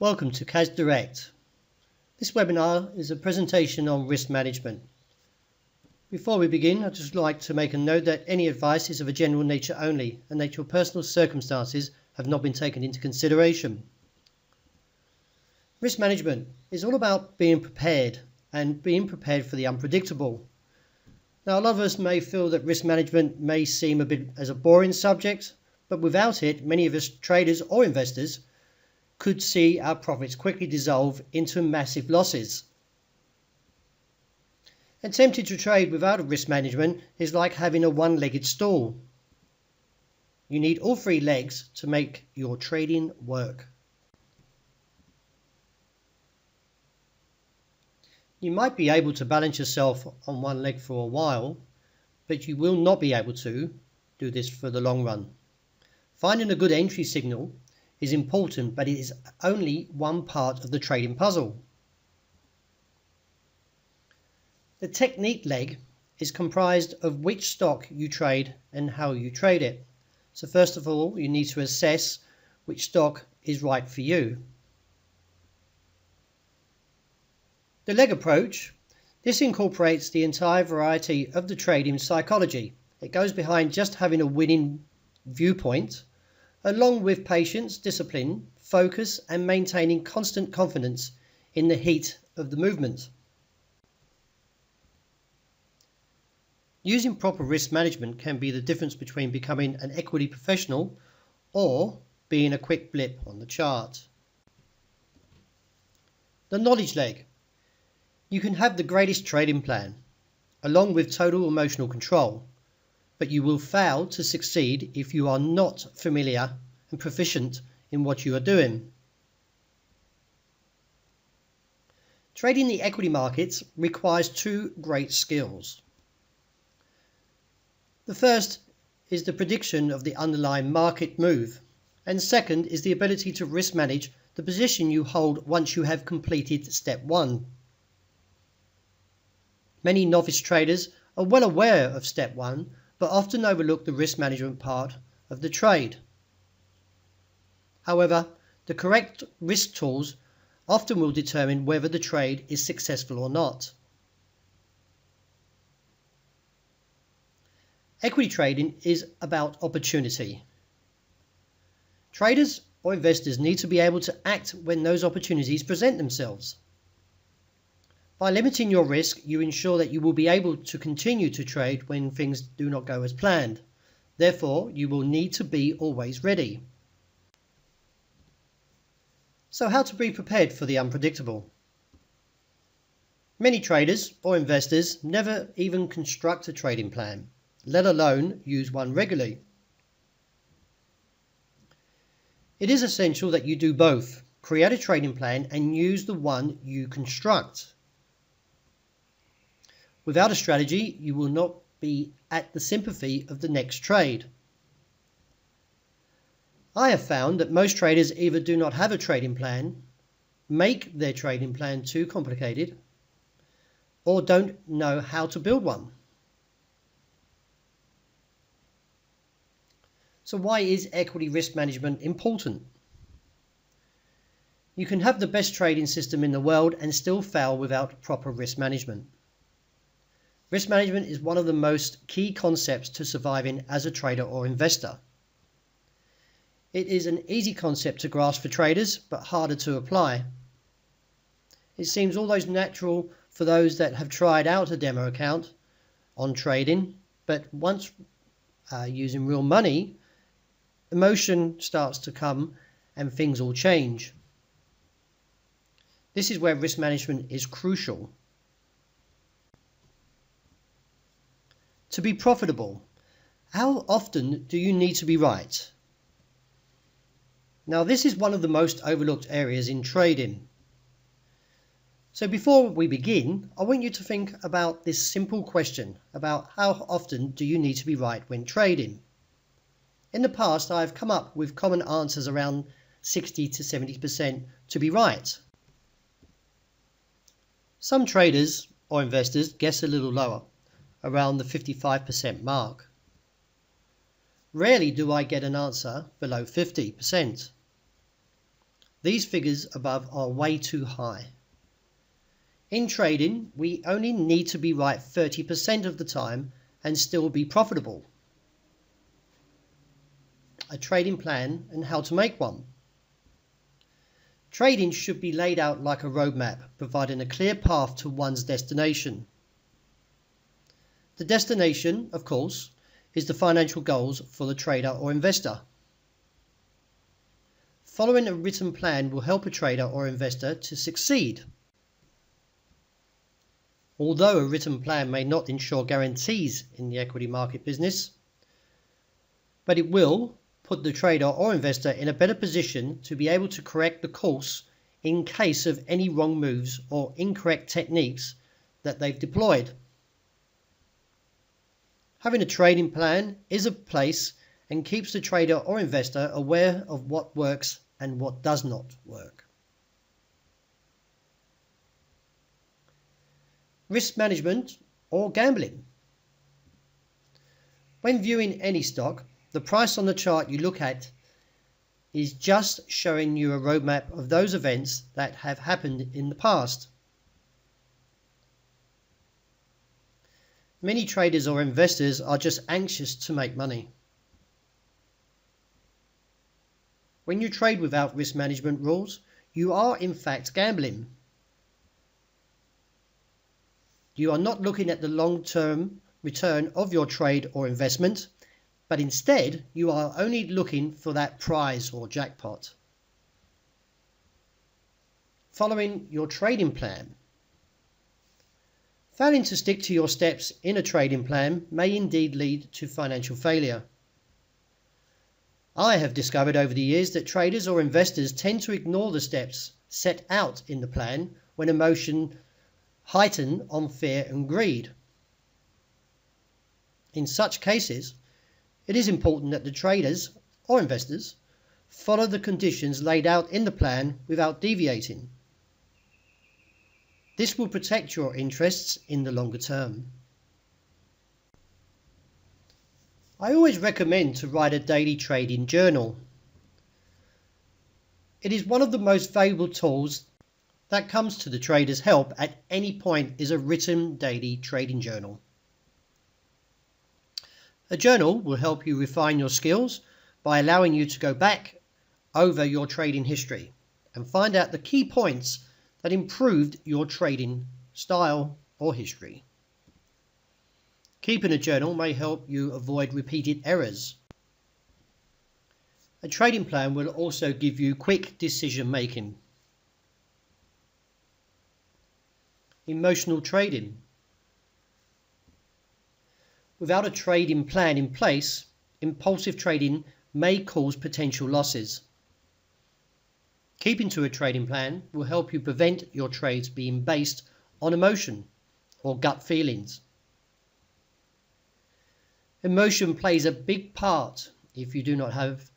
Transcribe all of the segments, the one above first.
Welcome to CAS Direct. This webinar is a presentation on risk management. Before we begin, I'd just like to make a note that any advice is of a general nature only and that your personal circumstances have not been taken into consideration. Risk management is all about being prepared and being prepared for the unpredictable. Now, a lot of us may feel that risk management may seem a bit as a boring subject, but without it, many of us traders or investors could see our profits quickly dissolve into massive losses. Attempting to trade without a risk management is like having a one-legged stool. You need all three legs to make your trading work. You might be able to balance yourself on one leg for a while, but you will not be able to do this for the long run. Finding a good entry signal is important, but it is only one part of the trading puzzle. The technique leg is comprised of which stock you trade and how you trade it. So first of all, you need to assess which stock is right for you. The leg approach, this incorporates the entire variety of the trading psychology. It goes behind just having a winning viewpoint, along with patience, discipline, focus, and maintaining constant confidence in the heat of the movement. Using proper risk management can be the difference between becoming an equity professional or being a quick blip on the chart. The knowledge leg. You can have the greatest trading plan, along with total emotional control, but you will fail to succeed if you are not familiar and proficient in what you are doing. Trading the equity markets requires two great skills. The first is the prediction of the underlying market move, and second is the ability to risk manage the position you hold once you have completed step one. Many novice traders are well aware of step one, but often overlook the risk management part of the trade. However, the correct risk tools often will determine whether the trade is successful or not. Equity trading is about opportunity. Traders or investors need to be able to act when those opportunities present themselves. By limiting your risk, you ensure that you will be able to continue to trade when things do not go as planned. Therefore, you will need to be always ready. So how to be prepared for the unpredictable? Many traders or investors never even construct a trading plan, let alone use one regularly. It is essential that you do both. Create a trading plan and use the one you construct. Without a strategy, you will not be at the sympathy of the next trade. I have found that most traders either do not have a trading plan, make their trading plan too complicated, or don't know how to build one. So why is equity risk management important? You can have the best trading system in the world and still fail without proper risk management. Risk management is one of the most key concepts to surviving as a trader or investor. It is an easy concept to grasp for traders, but harder to apply. It seems almost natural for those that have tried out a demo account on trading, but once using real money, emotion starts to come and things all change. This is where risk management is crucial. To be profitable, how often do you need to be right? Now, this is one of the most overlooked areas in trading. So before we begin, I want you to think about this simple question about how often do you need to be right when trading. In the past, I've come up with common answers around 60 to 70% to be right. Some traders or investors guess a little lower, around the 55% mark. Rarely do I get an answer below 50%. These figures above are way too high. In trading, we only need to be right 30% of the time and still be profitable. A trading plan and how to make one. Trading should be laid out like a roadmap, providing a clear path to one's destination. The destination, of course, is the financial goals for the trader or investor. Following a written plan will help a trader or investor to succeed. Although a written plan may not ensure guarantees in the equity market business, but it will put the trader or investor in a better position to be able to correct the course in case of any wrong moves or incorrect techniques that they've deployed. Having a trading plan is a place and keeps the trader or investor aware of what works and what does not work. Risk management or gambling. When viewing any stock, the price on the chart you look at is just showing you a roadmap of those events that have happened in the past. Many traders or investors are just anxious to make money. When you trade without risk management rules, you are in fact gambling. You are not looking at the long-term return of your trade or investment, but instead you are only looking for that prize or jackpot. Following your trading plan. Failing to stick to your steps in a trading plan may indeed lead to financial failure. I have discovered over the years that traders or investors tend to ignore the steps set out in the plan when emotion heighten on fear and greed. In such cases, it is important that the traders or investors follow the conditions laid out in the plan without deviating. This will protect your interests in the longer term. I always recommend to write a daily trading journal. It is one of the most valuable tools that comes to the trader's help at any point is a written daily trading journal. A journal will help you refine your skills by allowing you to go back over your trading history and find out the key points that improved your trading style or history. Keeping a journal may help you avoid repeated errors. A trading plan will also give you quick decision making. Emotional trading. Without a trading plan in place, impulsive trading may cause potential losses. Keeping to a trading plan will help you prevent your trades being based on emotion or gut feelings. Emotion plays a big part if you do not have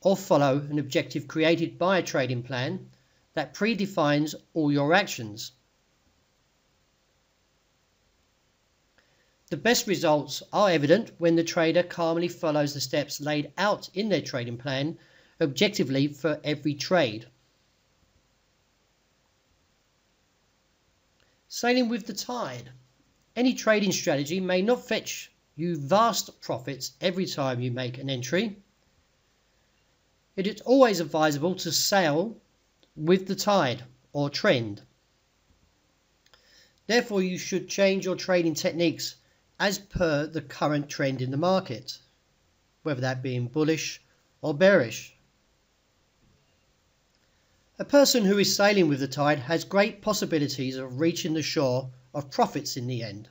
or follow an objective created by a trading plan that predefines all your actions. The best results are evident when the trader calmly follows the steps laid out in their trading plan objectively for every trade. Sailing with the tide. Any trading strategy may not fetch you vast profits every time you make an entry. It is always advisable to sail with the tide or trend. Therefore, you should change your trading techniques as per the current trend in the market, whether that being bullish or bearish. A person who is sailing with the tide has great possibilities of reaching the shore of profits in the end.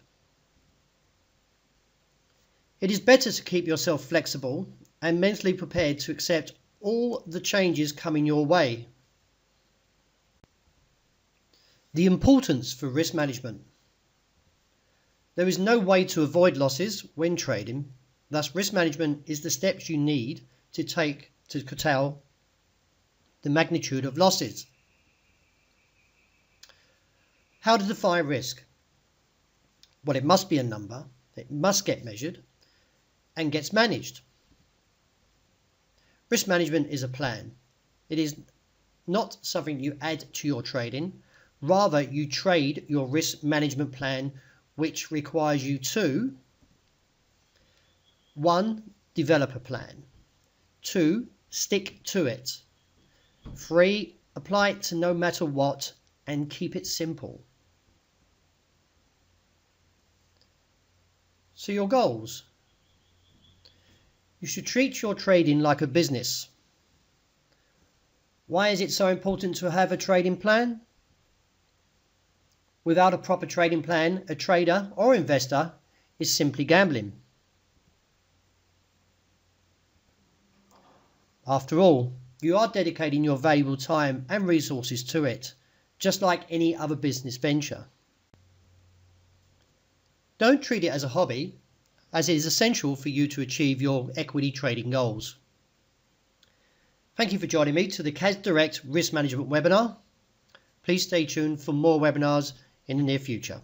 It is better to keep yourself flexible and mentally prepared to accept all the changes coming your way. The importance for risk management. There is no way to avoid losses when trading, thus risk management is the steps you need to take to curtail the magnitude of losses. How to define risk? Well, it must be a number, it must get measured and gets managed. Risk management is a plan. It is not something you add to your trading. Rather, you trade your risk management plan, which requires you to 1. Develop a plan. 2. Stick to it. 3. Apply it to no matter what and keep it simple. So your goals. You should treat your trading like a business. Why is it so important to have a trading plan? Without a proper trading plan, a trader or investor is simply gambling. After all, you are dedicating your valuable time and resources to it, just like any other business venture. Don't treat it as a hobby, as it is essential for you to achieve your equity trading goals. Thank you for joining me to the CAS Direct Risk Management webinar. Please stay tuned for more webinars in the near future.